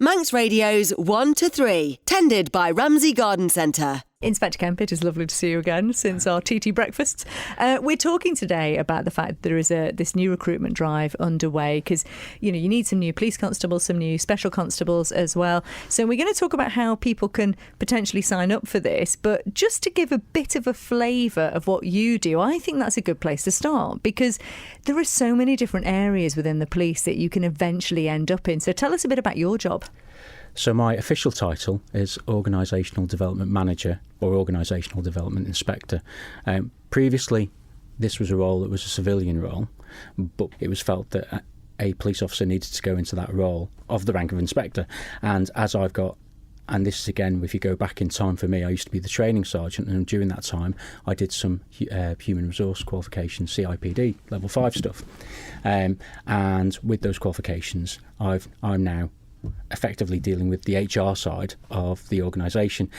Manx Radio's 1 to 3, tended by Ramsey Garden Centre. Inspector Kemp, it is lovely to see you again since our TT breakfasts. We're talking today about the fact that there is this new recruitment drive underway because, you need some new police constables, some new special constables as well. So we're going to talk about how people can potentially sign up for this. But just to give a bit of a flavour of what you do, I think that's a good place to start because there are so many different areas within the police that you can eventually end up in. So tell us a bit about your job. So my official title is Organisational Development Manager or Organisational Development Inspector. Previously, this was a role that was a civilian role, but it was felt that a police officer needed to go into that role of the rank of inspector. And as I've got, and this is again, if you go back in time for me, I used to be the training sergeant, and during that time I did some human resource qualification, CIPD, level 5 stuff. And with those qualifications, I'm now effectively dealing with the HR side of the organisation.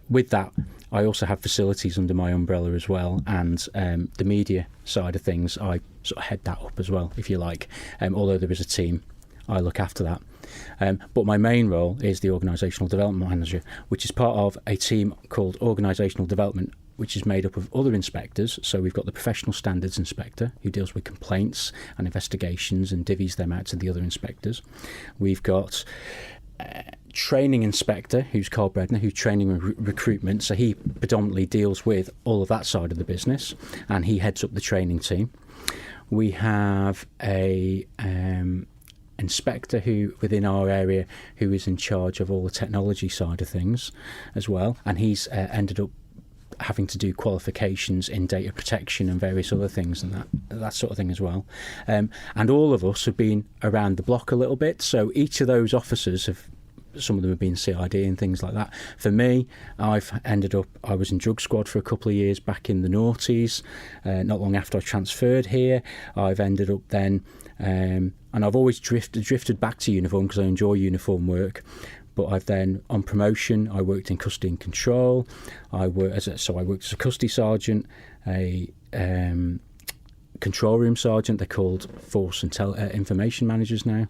With that, I also have facilities under my umbrella as well, and the media side of things, I sort of head that up as well, if you like. Although there is a team, I look after that. But my main role is the Organisational Development Manager, which is part of a team called Organisational Development, which is made up of other inspectors. So we've got the Professional Standards Inspector, who deals with complaints and investigations and divvies them out to the other inspectors. We've got Training Inspector, who's Carl Bredner, who's training and recruitment. So he predominantly deals with all of that side of the business, and he heads up the training team. We have a inspector who within our area who is in charge of all the technology side of things as well, and he's ended up having to do qualifications in data protection and various other things and that sort of thing as well. And all of us have been around the block a little bit, so each of those officers have, some of them have been CID and things like that. For me, I was in drug squad for a couple of years back in the noughties, not long after I transferred here. I've ended up then, and I've always drifted back to uniform because I enjoy uniform work. But I've then, on promotion, I worked in custody and control. I worked as a custody sergeant, a control room sergeant. They're called force and information managers now.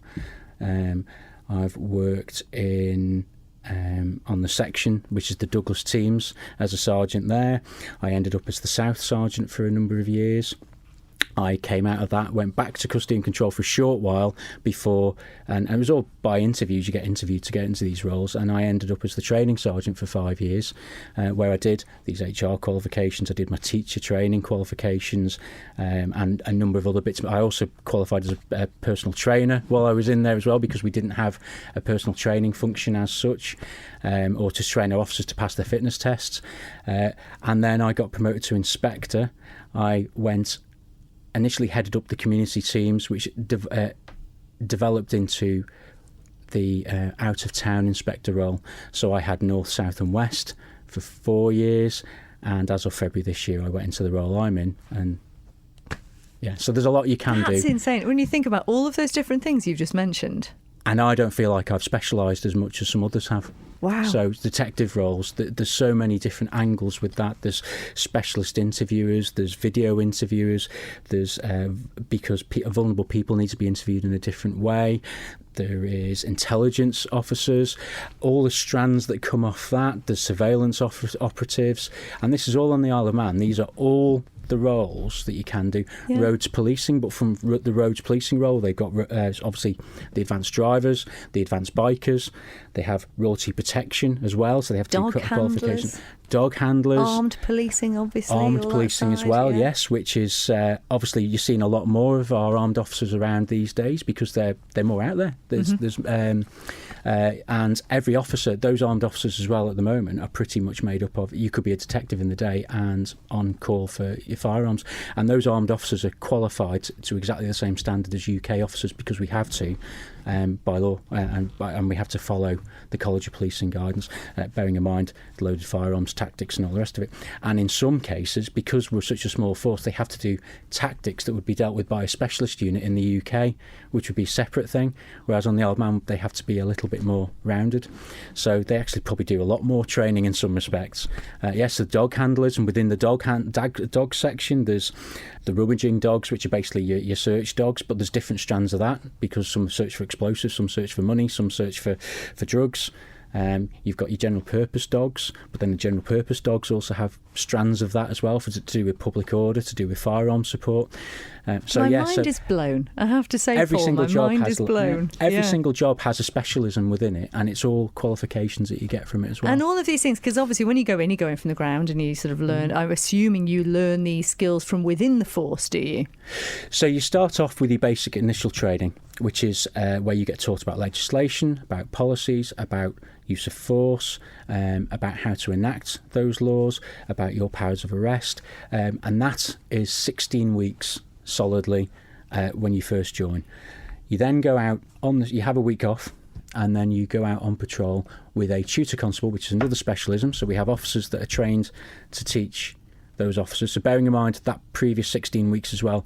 I've worked in on the section, which is the Douglas teams, as a sergeant there. I ended up as the South sergeant for a number of years. I came out of that, went back to custody and control for a short while before, and it was all by interviews. You get interviewed to get into these roles, and I ended up as the training sergeant for 5 years, where I did these HR qualifications. I did my teacher training qualifications, and a number of other bits. I also qualified as a personal trainer while I was in there as well, because we didn't have a personal training function as such, or to train our officers to pass their fitness tests. And then I got promoted to inspector. I initially headed up the community teams, which developed into the out-of-town inspector role. So I had North, South and West for 4 years, and as of February this year I went into the role I'm in. And yeah, so there's a lot you can do. That's insane when you think about all of those different things you've just mentioned. And I don't feel like I've specialised as much as some others have. Wow. So detective roles, there's so many different angles with that. There's specialist interviewers, there's video interviewers, there's because vulnerable people need to be interviewed in a different way. There is intelligence officers, all the strands that come off that. There's surveillance operatives, and this is all on the Isle of Man. These are all the roles that you can do. Yeah. Roads policing, but from the roads policing role, they've got obviously the advanced drivers, the advanced bikers. They have royalty protection as well, so they have to do qualifications. Dog handlers, armed policing, obviously, armed policing as well. Yeah. Yes, which is obviously you're seeing a lot more of our armed officers around these days because they're more out there. There's and every officer, those armed officers as well at the moment, are pretty much made up of, you could be a detective in the day and on call for your firearms, and those armed officers are qualified to exactly the same standard as UK officers because we have to. By law, and we have to follow the College of Policing guidance, bearing in mind the loaded firearms, tactics and all the rest of it. And in some cases, because we're such a small force, they have to do tactics that would be dealt with by a specialist unit in the UK, which would be a separate thing, whereas on the Isle of Man they have to be a little bit more rounded. So they actually probably do a lot more training in some respects. Yes, the dog handlers, and within the dog section there's the rummaging dogs, which are basically your search dogs, but there's different strands of that because some search for explosives, some search for money, some search for drugs. You've got your general purpose dogs, but then the general purpose dogs also have strands of that as well, to do with public order, to do with firearm support. My mind is blown. I have to say, every Paul, single my job mind has is blown. Every single job has a specialism within it, and it's all qualifications that you get from it as well. And all of these things, because obviously when you go in from the ground and you sort of learn, I'm assuming you learn these skills from within the force, do you? So you start off with your basic initial training, which is where you get taught about legislation, about policies, about use of force, about how to enact those laws, about your powers of arrest, and that is 16 weeks solidly when you first join. You then go out you have a week off, and then you go out on patrol with a tutor constable, which is another specialism. So we have officers that are trained to teach those officers. So bearing in mind that previous 16 weeks as well,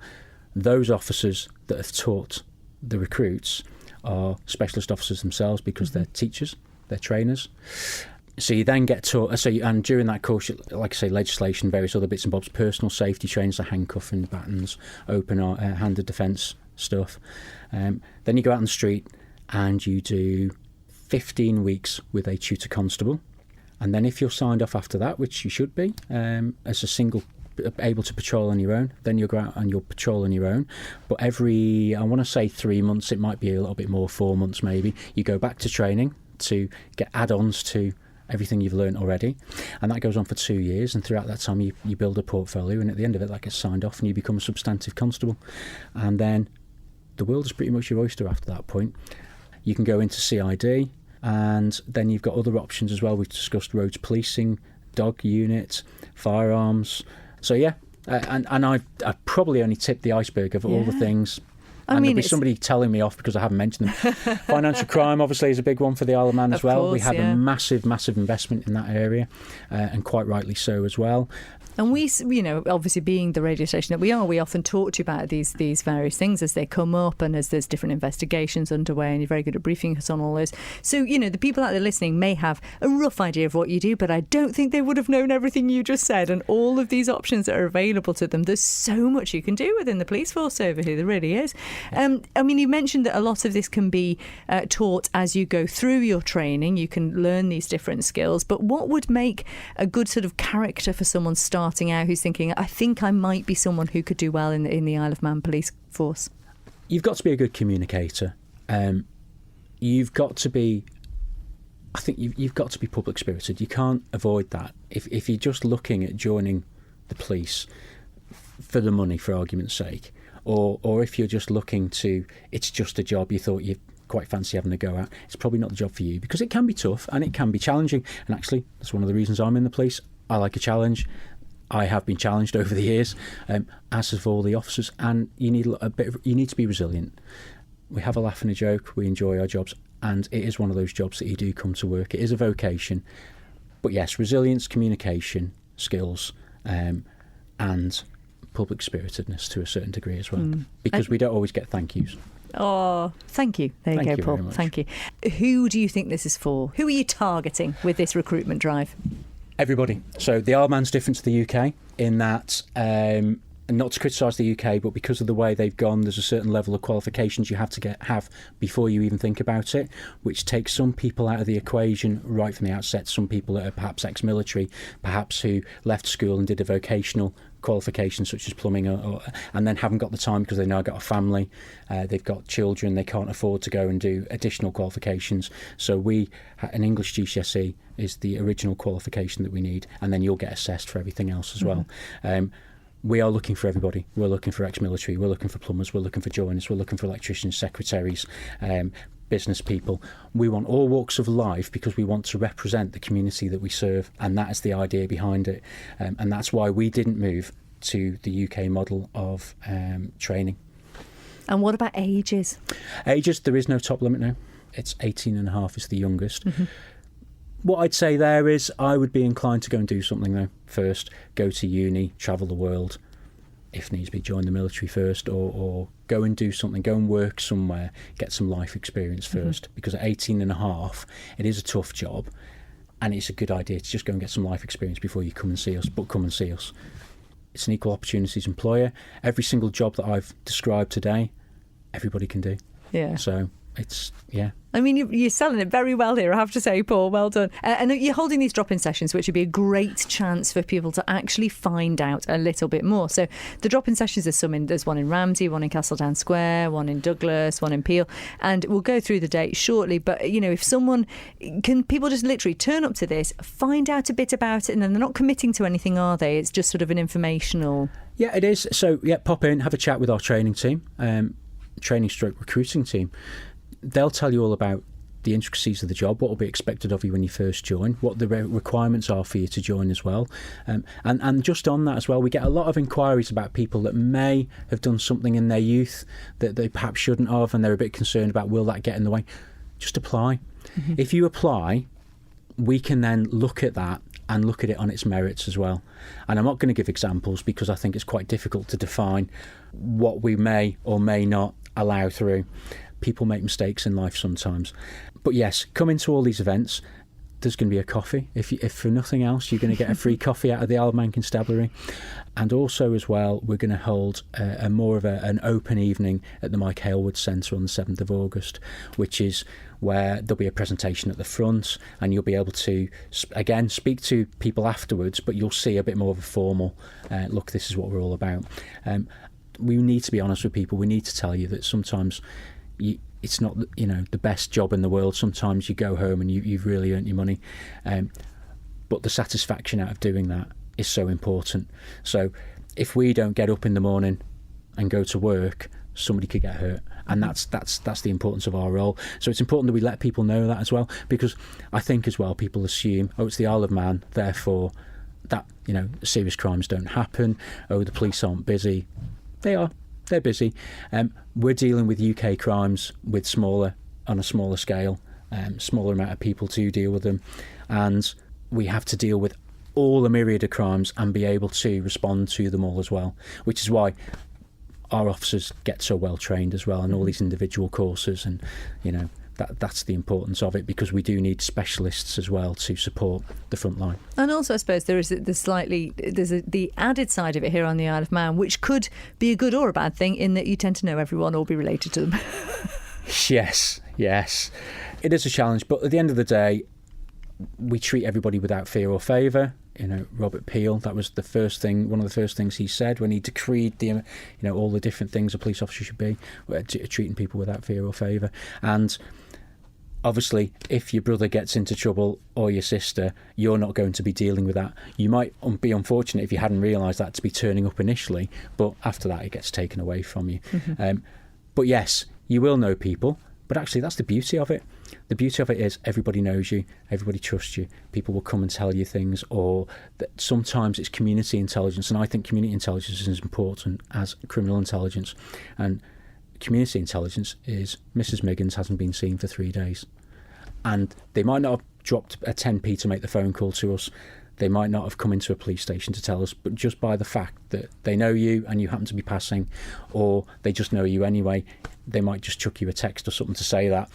those officers that have taught the recruits are specialist officers themselves, because they're teachers, they're trainers. So you then get taught, and during that course, like I say, legislation, various other bits and bobs, personal safety training, so handcuffing, batons, open-handed defence stuff. Then you go out on the street and you do 15 weeks with a tutor constable. And then if you're signed off after that, which you should be, as a single, able to patrol on your own, then you'll go out and you'll patrol on your own. But every, I want to say 3 months, it might be a little bit more, 4 months maybe, you go back to training to get add-ons to everything you've learned already, and that goes on for 2 years, and throughout that time you build a portfolio, and at the end of it that gets signed off and you become a substantive constable, and then the world is pretty much your oyster after that point. You can go into CID, and then you've got other options as well. We've discussed roads policing, dog unit, firearms. So yeah, and I've probably only tipped the iceberg of all the things. And there'll be somebody telling me off because I haven't mentioned them. Financial crime, obviously, is a big one for the Isle of Man as well. We have a massive, massive investment in that area, and quite rightly so as well. And we, obviously being the radio station that we are, we often talk to you about these various things as they come up and as there's different investigations underway, and you're very good at briefing us on all those. So, the people out there listening may have a rough idea of what you do, but I don't think they would have known everything you just said and all of these options that are available to them. There's so much you can do within the police force over here, there really is. You mentioned that a lot of this can be taught as you go through your training. You can learn these different skills, but what would make a good sort of character for someone starting out who's thinking, I think I might be someone who could do well in the Isle of Man police force? You've got to be a good communicator. You've got to be, I think you've got to be public spirited. You can't avoid that. If you're just looking at joining the police for the money, for argument's sake, or if you're just looking to, it's just a job you thought you'd quite fancy having a go at, it's probably not the job for you, because it can be tough and it can be challenging. And actually, that's one of the reasons I'm in the police. I like a challenge. I have been challenged over the years, as have all the officers, and you need you need to be resilient. We have a laugh and a joke. We enjoy our jobs, and it is one of those jobs that you do come to work. It is a vocation, but yes, resilience, communication skills, and public spiritedness to a certain degree as well, because we don't always get thank yous. Oh, thank you. There you go, Paul. Thank you. Who do you think this is for? Who are you targeting with this recruitment drive? Everybody. So the Isle of Man's different to the UK in that, not to criticise the UK, but because of the way they've gone, there's a certain level of qualifications you have to have before you even think about it, which takes some people out of the equation right from the outset. Some people that are perhaps ex-military, perhaps who left school and did a vocational qualification such as plumbing, and then haven't got the time because they've now got a family, they've got children, they can't afford to go and do additional qualifications. So an English GCSE is the original qualification that we need, and then you'll get assessed for everything else as well. We are looking for everybody. We're looking for ex-military, we're looking for plumbers, we're looking for joiners, we're looking for electricians, secretaries, business people. We want all walks of life because we want to represent the community that we serve, and that is the idea behind it, and that's why we didn't move to the UK model of training. And what about ages? There is no top limit now. It's 18 and a half is the youngest. What I'd say there is I would be inclined to go and do something though first, go to uni, travel the world, if needs be join the military first, or go and do something, go and work somewhere, get some life experience first, because at 18 and a half it is a tough job, and it's a good idea to just go and get some life experience before you come and see us. But come and see us. It's an equal opportunities employer. Every single job that I've described today, everybody can do. Yeah. So it's, yeah. I mean, you're selling it very well here, I have to say, Paul. Well done. And you're holding these drop-in sessions, which would be a great chance for people to actually find out a little bit more. So the drop-in sessions, there's one in Ramsey, one in Castledown Square, one in Douglas, one in Peel, and we'll go through the dates shortly. But, can people just literally turn up to this, find out a bit about it, and then they're not committing to anything, are they? It's just sort of an informational... Yeah, it is. So, yeah, pop in, have a chat with our training team, recruiting team. They'll tell you all about the intricacies of the job, what will be expected of you when you first join, what the requirements are for you to join as well. And just on that as well, we get a lot of inquiries about people that may have done something in their youth that they perhaps shouldn't have, and they're a bit concerned about, will that get in the way? Just apply. Mm-hmm. If you apply, we can then look at that and look at it on its merits as well. And I'm not going to give examples because I think it's quite difficult to define what we may or may not allow through. People make mistakes in life sometimes. But yes, come into all these events. There's going to be a coffee. If for nothing else, you're going to get a free coffee out of the Isle of Man Constabulary. And also as well, we're going to hold a more of an open evening at the Mike Halewood Centre on the 7th of August, which is where there'll be a presentation at the front, and you'll be able to, again, speak to people afterwards, but you'll see a bit more of a formal, look, this is what we're all about. We need to be honest with people. We need to tell you that sometimes it's not, the best job in the world. Sometimes you go home and you've really earned your money. But the satisfaction out of doing that is so important. So if we don't get up in the morning and go to work, somebody could get hurt. And that's the importance of our role. So it's important that we let people know that as well, because I think as well people assume, it's the Isle of Man, therefore that, serious crimes don't happen. Oh, the police aren't busy. They are. They're busy. We're dealing with UK crimes on a smaller scale, smaller amount of people to deal with them, and we have to deal with all the myriad of crimes and be able to respond to them all as well, which is why our officers get so well trained as well, and all these individual courses, and that's the importance of it, because we do need specialists as well to support the front line. And also, I suppose there's the added side of it here on the Isle of Man, which could be a good or a bad thing, in that you tend to know everyone or be related to them. Yes, it is a challenge, but at the end of the day, we treat everybody without fear or favour. Robert Peel, that was one of the first things he said when he decreed all the different things a police officer should be, treating people without fear or favour. And obviously, if your brother gets into trouble or your sister, you're not going to be dealing with that. You might be unfortunate if you hadn't realised that to be turning up initially, but after that it gets taken away from you. Mm-hmm. But yes, you will know people, but actually that's the beauty of it. The beauty of it is everybody knows you, everybody trusts you, people will come and tell you things, or that sometimes it's community intelligence, and I think community intelligence is as important as criminal intelligence. And community intelligence is Mrs. Miggins hasn't been seen for 3 days. And they might not have dropped a 10p to make the phone call to us, they might not have come into a police station to tell us, but just by the fact that they know you and you happen to be passing, or they just know you anyway, they might just chuck you a text or something to say that.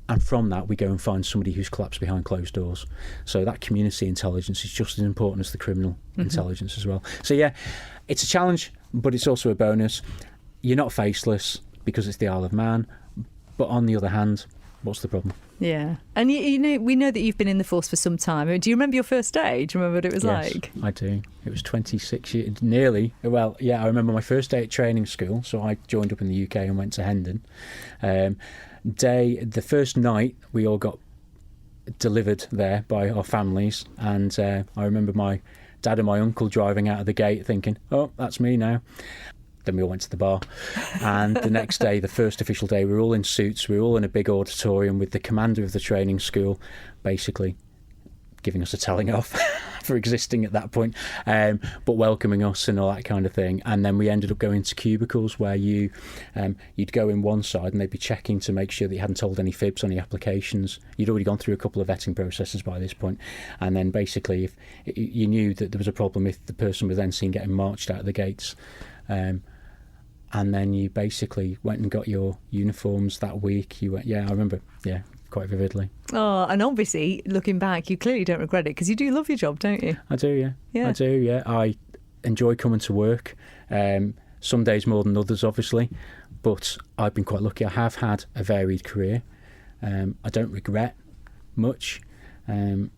And from that, we go and find somebody who's collapsed behind closed doors. So that community intelligence is just as important as the criminal intelligence as well. So yeah, it's a challenge, but it's also a bonus. You're not faceless because it's the Isle of Man, but on the other hand, what's the problem? Yeah. And we know that you've been in the force for some time. Do you remember your first day? Do you remember what it was like? Yes, I do. It was 26 years, nearly. Well, yeah, I remember my first day at training school. So I joined up in the UK and went to Hendon. The first night, we all got delivered there by our families. And I remember my dad and my uncle driving out of the gate thinking, oh, that's me now. Then we all went to the bar, and the next day, the first official day, we were all in suits, we were all in a big auditorium with the commander of the training school basically giving us a telling off for existing at that point, but welcoming us and all that kind of thing. And then we ended up going to cubicles where you'd go in one side and they'd be checking to make sure that you hadn't told any fibs on your applications. You'd already gone through a couple of vetting processes by this point, and then basically if you knew that there was a problem, if the person was then seen getting marched out of the gates, and then you basically went and got your uniforms that week. I remember, quite vividly. Oh, and obviously, looking back, you clearly don't regret it, because you do love your job, don't you? I do, yeah. I do, yeah. I enjoy coming to work. Some days more than others, obviously. But I've been quite lucky. I have had a varied career. I don't regret much, and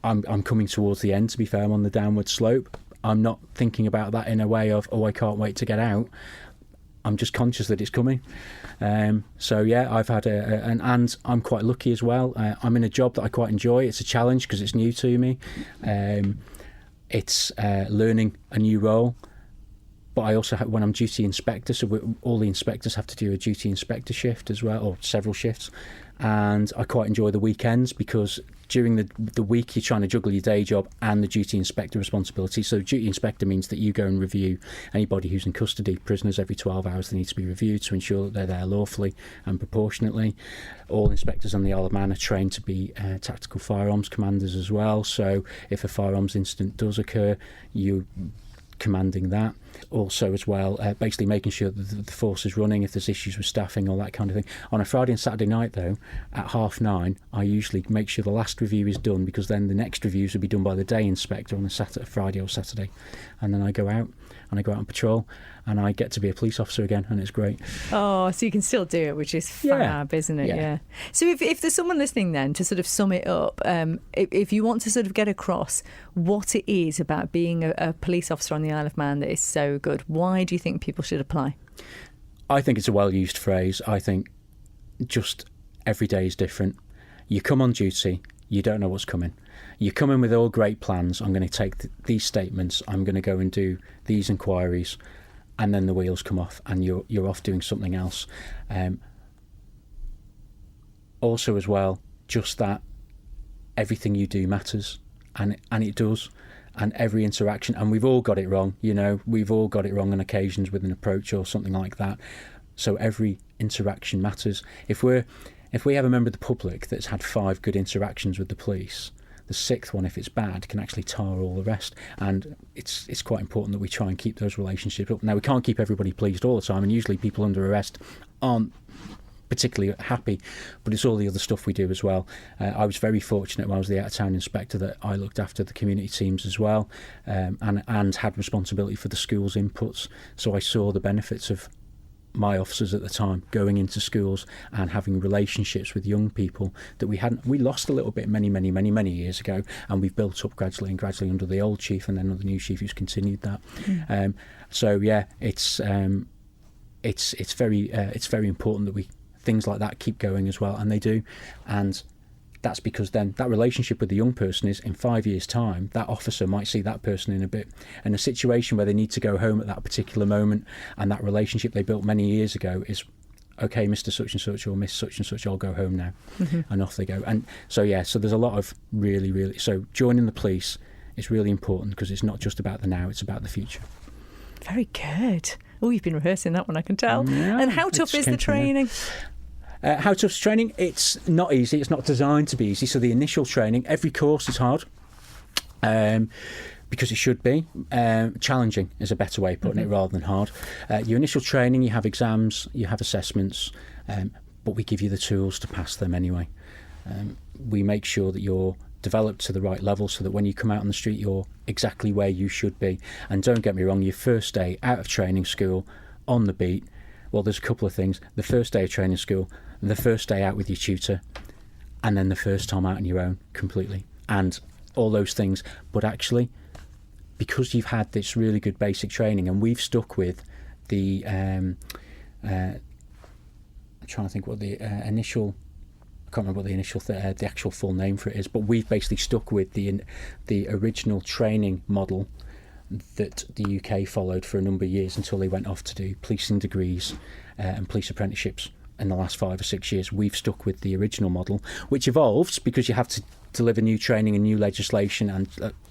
I'm coming towards the end. To be fair, I'm on the downward slope. I'm not thinking about that in a way of, oh, I can't wait to get out. I'm just conscious that it's coming. So yeah, I've had and I'm quite lucky as well. I'm in a job that I quite enjoy. It's a challenge because it's new to me. It's learning a new role. But I also have, when I'm duty inspector, so all the inspectors have to do a duty inspector shift as well, or several shifts. And I quite enjoy the weekends because during the week you're trying to juggle your day job and the duty inspector responsibility. So duty inspector means that you go and review anybody who's in custody. Prisoners, every 12 hours they need to be reviewed to ensure that they're there lawfully and proportionately. All inspectors on the Isle of Man are trained to be tactical firearms commanders as well. So if a firearms incident does occur, you commanding that. Also as well, basically making sure that the force is running, if there's issues with staffing, all that kind of thing. On a Friday and Saturday night though, at 9:30, I usually make sure the last review is done, because then the next reviews will be done by the day inspector on a Friday or Saturday. And then I go out on patrol, and I get to be a police officer again, and it's great. Oh, so you can still do it, which is fab, isn't it? Yeah. So if there's someone listening then, to sort of sum it up, if you want to sort of get across what it is about being a police officer on the Isle of Man that is so good, why do you think people should apply? I think it's a well-used phrase. I think just every day is different. You come on duty, you don't know what's coming. You come in with all great plans. I'm going to take these statements. I'm going to go and do these inquiries, and then the wheels come off, and you're off doing something else. Also, as well, just that everything you do matters, and it does, and every interaction. And we've all got it wrong. We've all got it wrong on occasions with an approach or something like that. So every interaction matters. If we have a member of the public that's had 5 good interactions with the police, the 6th one, if it's bad, can actually tar all the rest. And it's quite important that we try and keep those relationships up. Now, we can't keep everybody pleased all the time, and usually people under arrest aren't particularly happy, but it's all the other stuff we do as well. I was very fortunate when I was the out-of-town inspector that I looked after the community teams as well, and had responsibility for the school's inputs. So I saw the benefits of my officers at the time going into schools and having relationships with young people that we lost a little bit many years ago, and we've built up gradually under the old chief and then under the new chief who's continued that. So yeah, it's very important that things like that keep going as well, and they do. And that's because then that relationship with the young person is, in 5 years' time, that officer might see that person in a situation where they need to go home at that particular moment, and that relationship they built many years ago is, okay, Mr. Such and Such or Miss Such and Such, I'll go home now. And off they go. And so there's a lot of really, so joining the police is really important, because it's not just about the now, it's about the future. Very good. Oh, you've been rehearsing that one, I can tell. Yeah, and how tough is the training? How tough is training? It's not easy. It's not designed to be easy. So the initial training, every course is hard, because it should be. Challenging is a better way of putting it, rather than hard. Your initial training, you have exams, you have assessments, but we give you the tools to pass them anyway. We make sure that you're developed to the right level, so that when you come out on the street, you're exactly where you should be. And don't get me wrong, your first day out of training school on the beat, well, there's a couple of things. The first day of training school, the first day out with your tutor, and then the first time out on your own completely, and all those things. But actually, because you've had this really good basic training, and we've stuck with the I'm trying to think what the initial, I can't remember what the actual full name for it is, but we've basically stuck with the original training model that the UK followed for a number of years, until they went off to do policing degrees and police apprenticeships. In the last 5 or 6 years, we've stuck with the original model, which evolves because you have to deliver new training and new legislation, and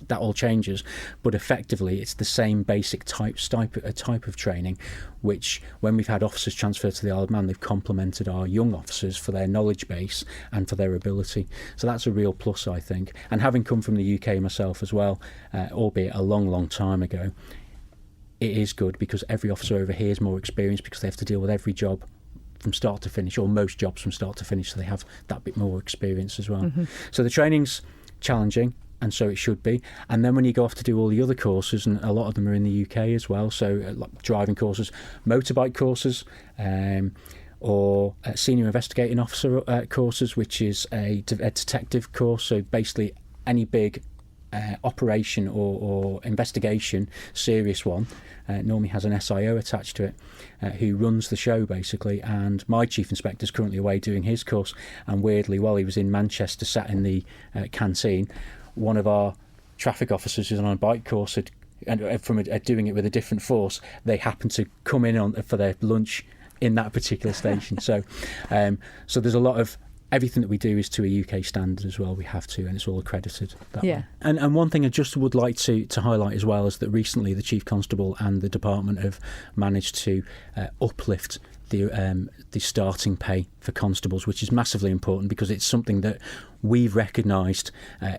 that all changes. But effectively, it's the same basic type of training, which, when we've had officers transferred to the Isle of Man, they've complemented our young officers for their knowledge base and for their ability. So that's a real plus, I think. And having come from the UK myself as well, albeit a long time ago, it is good, because every officer over here is more experienced, because they have to deal with every job from start to finish, or most jobs from start to finish, so they have that bit more experience as well. So the training's challenging, and so it should be. And then when you go off to do all the other courses, and a lot of them are in the UK as well, so like driving courses, motorbike courses, or senior investigating officer courses, which is a detective course. So basically any big operation or investigation, serious one, normally has an SIO attached to it, who runs the show basically. And my chief inspector is currently away doing his course, and weirdly, while he was in Manchester sat in the canteen, one of our traffic officers who's on a bike course from doing it with a different force, they happened to come in for their lunch in that particular station. So there's a lot of everything that we do is to a UK standard as well. We have to, and it's all accredited that way. And one thing I just would like to highlight as well is that recently the Chief Constable and the department have managed to uplift the starting pay for constables, which is massively important because it's something that we've recognised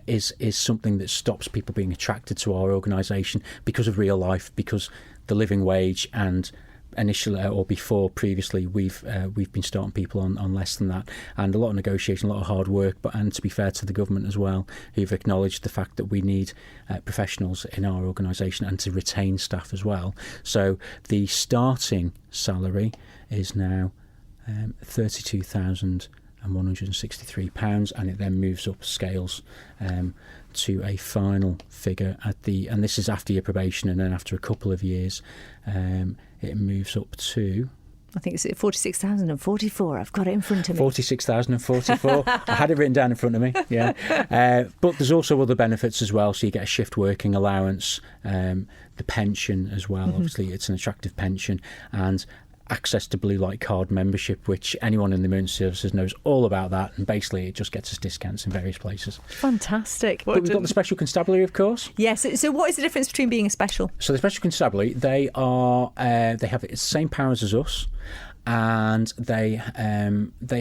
is something that stops people being attracted to our organisation because of real life, because the living wage and initially or previously we've been starting people on less than that, and a lot of negotiation, a lot of hard work, and to be fair to the government as well, who've acknowledged the fact that we need professionals in our organisation and to retain staff as well. So the starting salary is now £32,163, and it then moves up scales to a final figure and this is after your probation, and then after a couple of years it moves up to, I think it's 46,044. I've got it in front of me. 46,044. I had it written down in front of me, yeah. But there's also other benefits as well. So you get a shift working allowance, the pension as well. Obviously, it's an attractive pension, and access to blue light card membership, which anyone in the emergency services knows all about that, and basically it just gets us discounts in various places. Fantastic. But we've got the special constabulary, of course. Yes. So what is the difference between being a special? So the special constabulary, they have the same powers as us, and they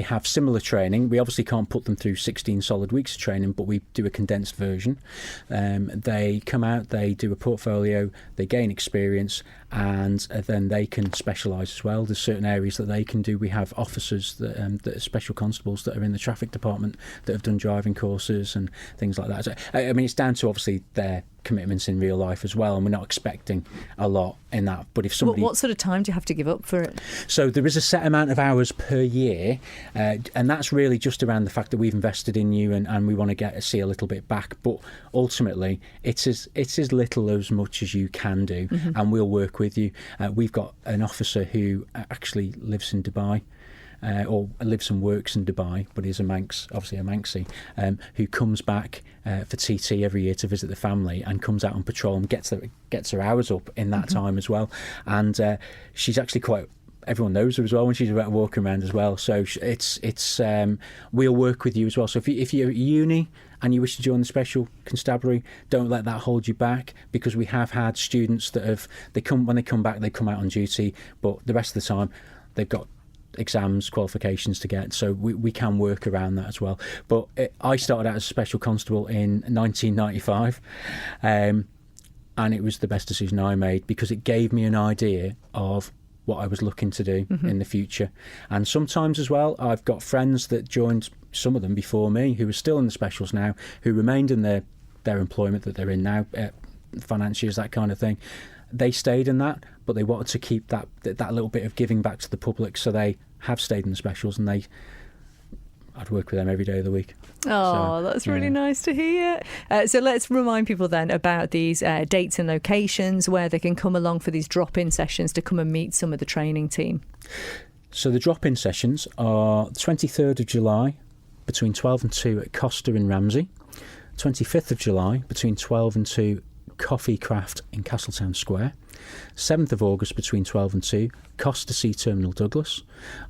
have similar training. We obviously can't put them through 16 solid weeks of training, but we do a condensed version. They come out, they do a portfolio, they gain experience, and then they can specialise as well. There's certain areas that they can do. We have officers that are special constables that are in the traffic department that have done driving courses and things like that. So, I mean, it's down to obviously their commitments in real life as well, and we're not expecting a lot in that. But if somebody, what sort of time do you have to give up for it? So there is a set amount of hours per year, and that's really just around the fact that we've invested in you, and we want to see a little bit back. But ultimately, it's as little as much as you can do, and we'll work with you. We've got an officer who actually lives in Dubai, or lives and works in Dubai, but is obviously a Manxie, who comes back for TT every year to visit the family, and comes out on patrol and gets her hours up in that time as well. And she's actually quite. Everyone knows her as well when she's about walking around as well. So it's we'll work with you as well. So if you're at uni and you wish to join the special constabulary, don't let that hold you back, because we have had students that when they come back, they come out on duty, but the rest of the time they've got exams, qualifications to get, so we can work around that as well. But I started out as a special constable in 1995, and it was the best decision I made, because it gave me an idea of what I was looking to do in the future. And sometimes as well, I've got friends that joined, some of them before me, who are still in the specials now, who remained in their employment that they're in now, financiers, that kind of thing. They stayed in that, but they wanted to keep that little bit of giving back to the public, so they have stayed in the specials, and I'd work with them every day of the week. Oh, so, that's really nice to hear. So let's remind people then about these dates and locations where they can come along for these drop-in sessions to come and meet some of the training team. So the drop-in sessions are the 23rd of July between 12 and 2 at Costa in Ramsey, 25th of July between 12 and 2 Coffee Craft in Castletown Square, 7th of August between 12 and 2 Costa Sea Terminal Douglas,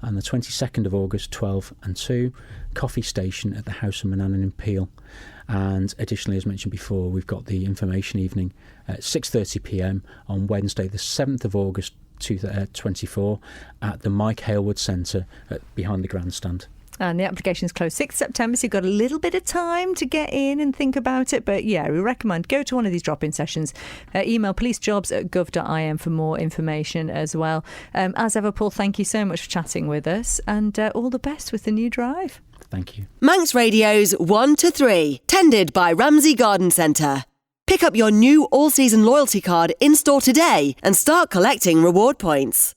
and the 22nd of August 12 and 2 Coffee Station at the House of Manannan in Peel. And additionally, as mentioned before, we've got the information evening at 6:30pm on Wednesday the 7th of August 2024 at the Mike Halewood Centre behind the grandstand. And the application's closed 6th September, so you've got a little bit of time to get in and think about it. But yeah, we recommend go to one of these drop-in sessions. Email policejobs@gov.im for more information as well. As ever, Paul, thank you so much for chatting with us, and all the best with the new drive. Thank you. Manx Radio's 1 to 3, tended by Ramsey Garden Centre. Pick up your new all-season loyalty card in-store today and start collecting reward points.